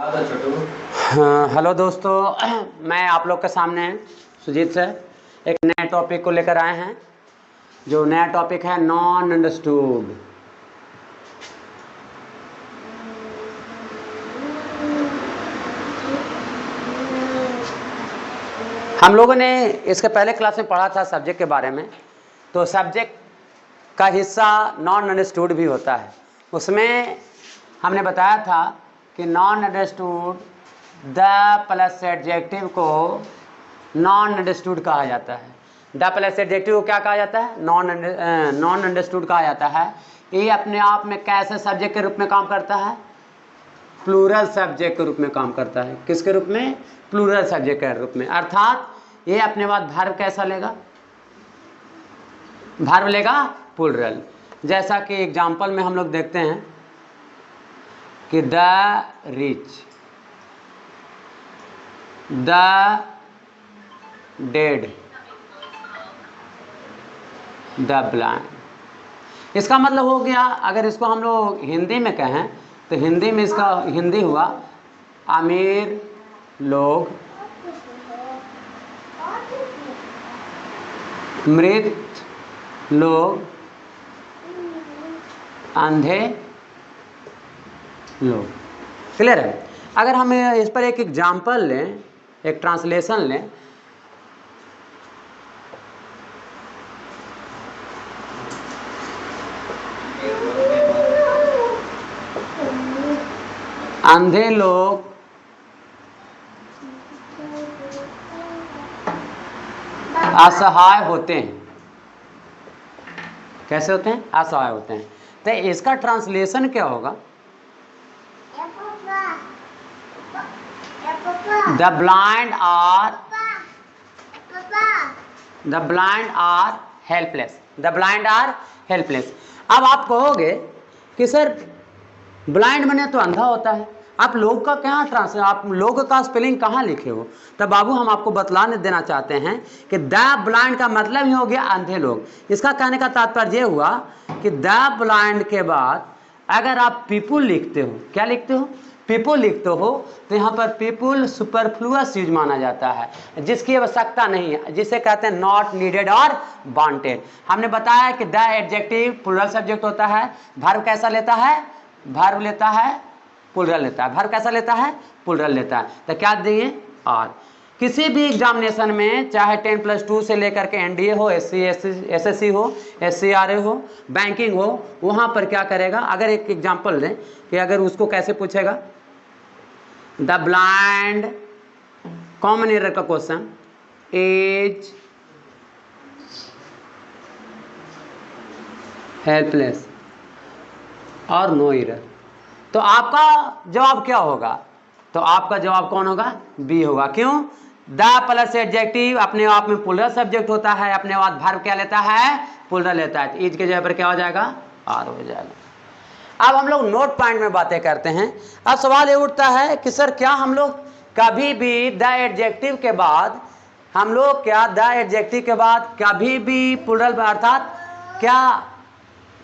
हाँ, हेलो दोस्तों, मैं आप लोग के सामने सुजीत सर एक नए टॉपिक को लेकर आए हैं। जो नया टॉपिक है नॉन अंडरस्टूड। हम लोगों ने इसके पहले क्लास में पढ़ा था सब्जेक्ट के बारे में। तो सब्जेक्ट का हिस्सा नॉन अंडरस्टूड भी होता है। उसमें हमने बताया था कि non understood the plus adjective को नॉन अंडरस्टूड कहा जाता है। द प्लस एडजेक्टिव को क्या कहा जाता है? नॉन अंडरस्टूड कहा जाता है। ये अपने आप में कैसे सब्जेक्ट के रूप में काम करता है? प्लूरल सब्जेक्ट के रूप में काम करता है। किसके रूप में? प्लूरल सब्जेक्ट के रूप में। अर्थात ये अपने बाद वर्ब कैसा लेगा? वर्ब लेगा प्लूरल। जैसा कि एग्जाम्पल में हम लोग देखते हैं कि the rich, the dead, the blind. इसका मतलब हो गया, अगर इसको हम लोग हिंदी में कहें तो हिंदी में इसका हिंदी हुआ अमीर लोग, मृत लोग, अंधे लोग। क्लियर है? अगर हम इस पर एक एग्जाम्पल लें, एक ट्रांसलेशन लें, अंधे लोग असहाय होते हैं। कैसे होते हैं? असहाय होते हैं। तो इसका ट्रांसलेशन क्या होगा? The blind are helpless. The blind are helpless. अब आप कहोगे कि सर ब्लाइंड बने तो अंधा होता है, आप लोग का क्या आप लोग का स्पेलिंग कहाँ लिखे हो? तब बाबू हम आपको बतलाने देना चाहते हैं कि द ब्लाइंड का मतलब ही हो गया अंधे लोग। इसका कहने का तात्पर्य यह हुआ कि द ब्लाइंड के बाद अगर आप पीपुल लिखते हो, क्या लिखते हो? पीपुल लिखते हो, तो यहाँ पर पीपुल सुपरफ्लुअस यूज माना जाता है, जिसकी आवश्यकता नहीं है, जिसे कहते हैं नॉट नीडेड और वांटेड। हमने बताया कि द एडजेक्टिव प्लूरल सब्जेक्ट होता है। वर्ब कैसा लेता है? वर्ब लेता है प्लूरल लेता है। वर्ब कैसा लेता है? प्लूरल लेता है। तो क्या दिए? आर। किसी भी एग्जामिनेशन में चाहे 10+2 से लेकर के एनडीए हो, एसएससी हो, एससीआरए हो, बैंकिंग हो, वहां पर क्या करेगा? अगर एक एग्जांपल दें कि अगर उसको कैसे पूछेगा, द ब्लाइंड, कॉमन एरर का क्वेश्चन, इज हेल्पलेस और नो एरर, तो आपका जवाब क्या होगा? तो आपका जवाब कौन होगा? बी होगा। क्यों? द प्लस एडजेक्टिव अपने आप में प्लूरल सब्जेक्ट होता है, अपने बाद वर्ब क्या लेता है? प्लूरल लेता है। इज के जगह पर क्या हो जाएगा? आर हो जाएगा। अब हम लोग नोट पॉइंट में बातें करते हैं। अब सवाल ये उठता है कि सर क्या हम लोग कभी भी द एडजेक्टिव के बाद हम लोग क्या द एडजेक्टिव के बाद कभी भी प्लूरल, अर्थात क्या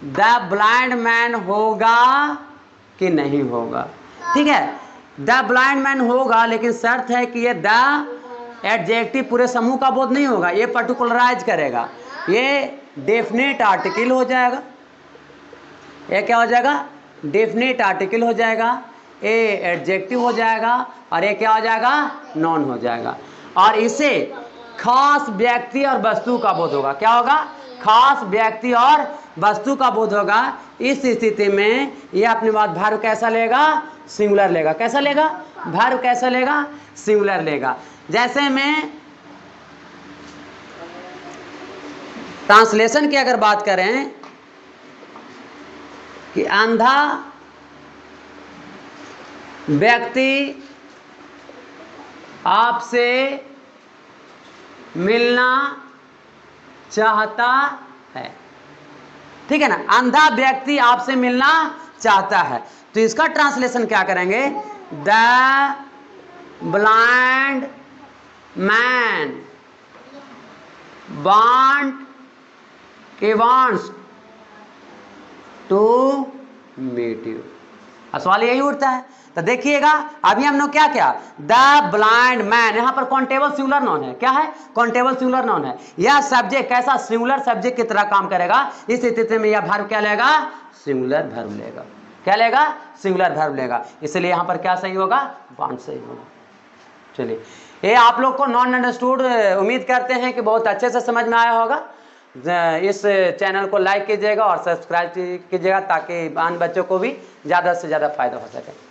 द ब्लाइंड मैन होगा कि नहीं होगा? ठीक है, द ब्लाइंड मैन होगा, लेकिन शर्त है कि ये द एडजेक्टिव पूरे समूह का बोध नहीं होगा, ये पर्टिकुलराइज करेगा, ये डेफिनेट आर्टिकल हो जाएगा। ये क्या हो जाएगा? डेफिनेट आर्टिकल हो जाएगा, ए एडजेक्टिव हो जाएगा, और ये क्या हो जाएगा? नॉन हो जाएगा। और इसे खास व्यक्ति और वस्तु का बोध होगा। क्या होगा? खास व्यक्ति और वस्तु का बोध होगा। इस स्थिति में ये अपनी बात वर्ब कैसा लेगा? सिंगुलर लेगा। कैसा लेगा? वर्ब कैसा लेगा? सिंगुलर लेगा। जैसे में ट्रांसलेशन की अगर बात करें कि अंधा व्यक्ति आपसे मिलना चाहता है। ठीक है ना? अंधा व्यक्ति आपसे मिलना चाहता है, तो इसका ट्रांसलेशन क्या करेंगे? The blind man wants to meet you. सवाल यही उठता है। तो देखिएगा अभी हम लोग क्या किया, द ब्लाइंड मैन, यहां पर काउंटेबल सिंगुलर नाउन है। क्या है? काउंटेबल सिंगुलर नाउन है। यह सब्जेक्ट कैसा? सिंगुलर सब्जेक्ट की तरह काम करेगा। इस स्थिति में यह वर्ब क्या लेगा? सिंगुलर वर्ब लेगा। क्या लेगा? सिंगुलर वर्ब लेगा। इसलिए यहां पर क्या सही होगा? वांट सही होगा। चलिए, ये आप लोग को नॉन अंडरस्टूड उम्मीद करते हैं कि बहुत अच्छे से समझ में आया होगा। इस चैनल को लाइक कीजिएगा और सब्सक्राइब कीजिएगा ताकि अन्य बच्चों को भी ज़्यादा से ज़्यादा फायदा हो सके।